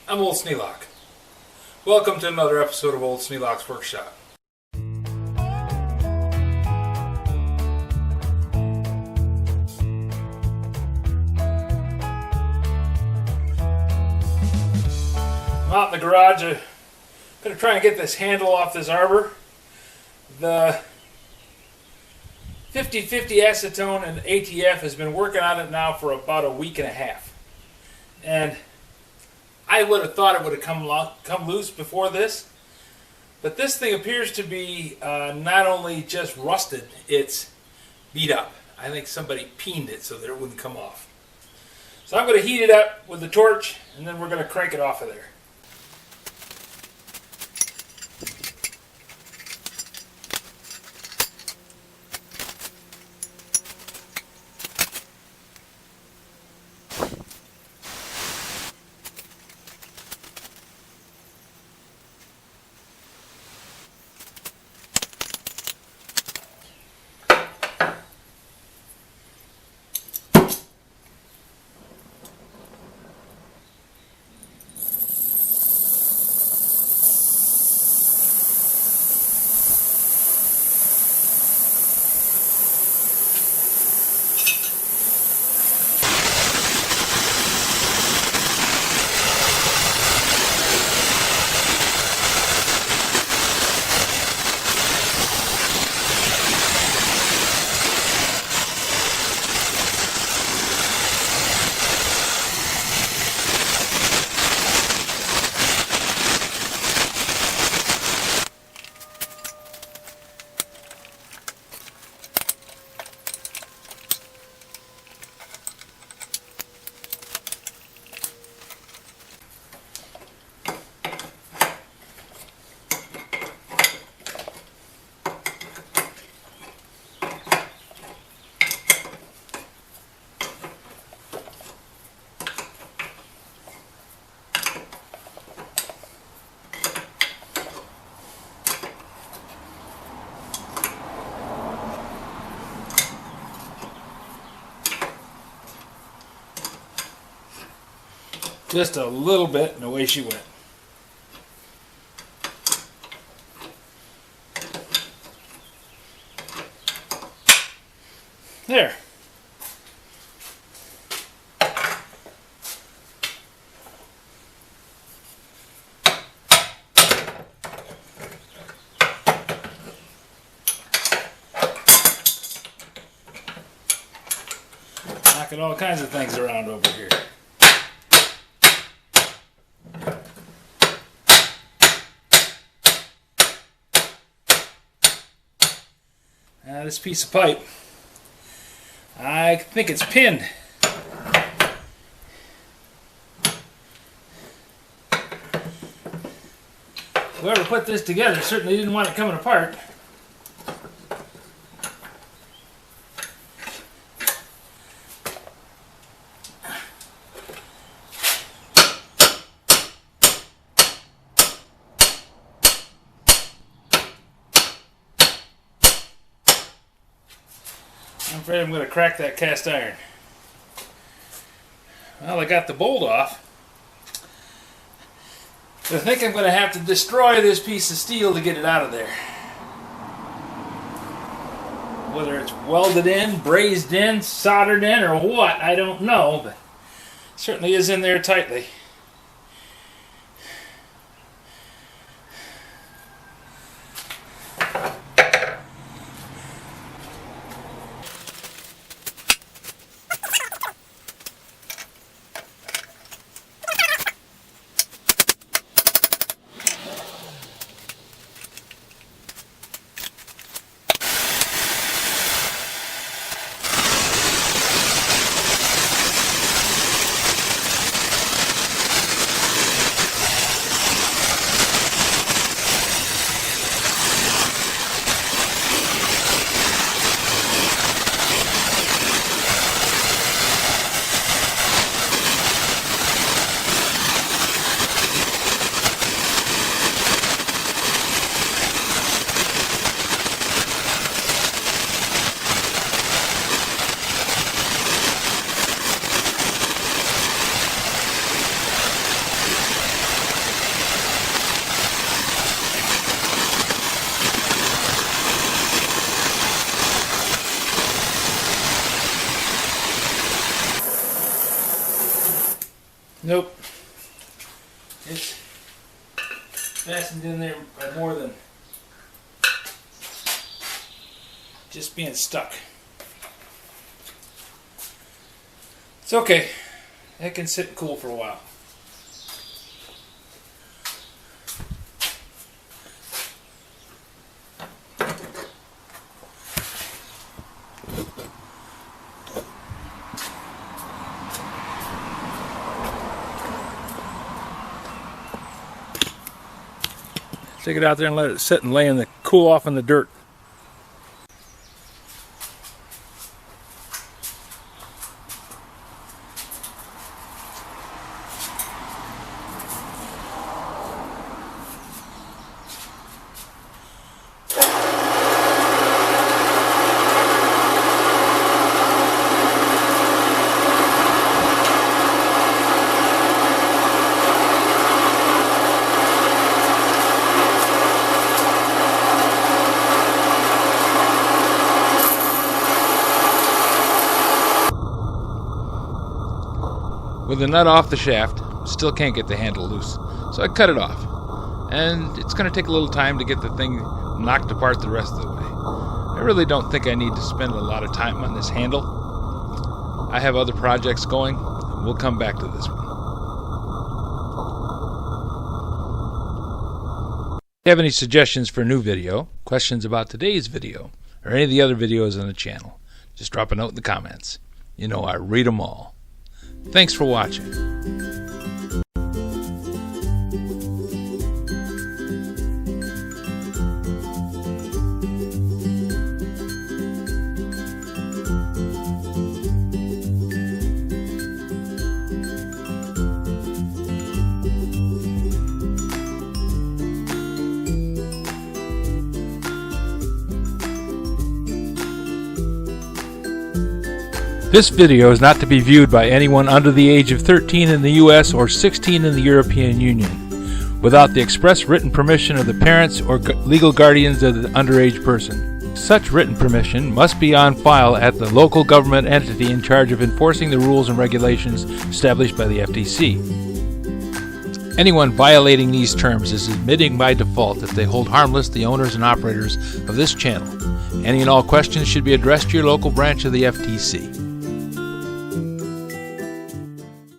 I'm Old Sneelock. Welcome to another episode of Old Sneelock's Workshop. I'm out in the garage. I'm going to try and get this handle off this arbor. The 50/50 acetone and ATF has been working on it now for about a week and a half. And I would have thought it would have come loose before this. But this thing appears to be not only just rusted, it's beat up. I think somebody peened it so that it wouldn't come off. So I'm going to heat it up with the torch, and then we're going to crank it off of there. Just a little bit, and away she went. There. Knocking all kinds of things around over here. This piece of pipe, I think it's pinned. Whoever put this together certainly didn't want it coming apart. I'm afraid I'm going to crack that cast iron. Well, I got the bolt off. But I think I'm going to have to destroy this piece of steel to get it out of there. Whether it's welded in, brazed in, soldered in, or what, I don't know. But it certainly is in there tightly. Nope. It's fastened in there by more than just being stuck. It's okay. It can sit cool for a while. Take it out there and let it sit and lay in the cool off in the dirt. With the nut off the shaft, still can't get the handle loose, so I cut it off. And it's going to take a little time to get the thing knocked apart the rest of the way. I really don't think I need to spend a lot of time on this handle. I have other projects going. We'll come back to this one. If you have any suggestions for a new video, questions about today's video, or any of the other videos on the channel, just drop a note in the comments. You know I read them all. Thanks for watching. This video is not to be viewed by anyone under the age of 13 in the U.S. or 16 in the European Union, without the express written permission of the parents or legal guardians of the underage person. Such written permission must be on file at the local government entity in charge of enforcing the rules and regulations established by the FTC. Anyone violating these terms is admitting by default that they hold harmless the owners and operators of this channel. Any and all questions should be addressed to your local branch of the FTC.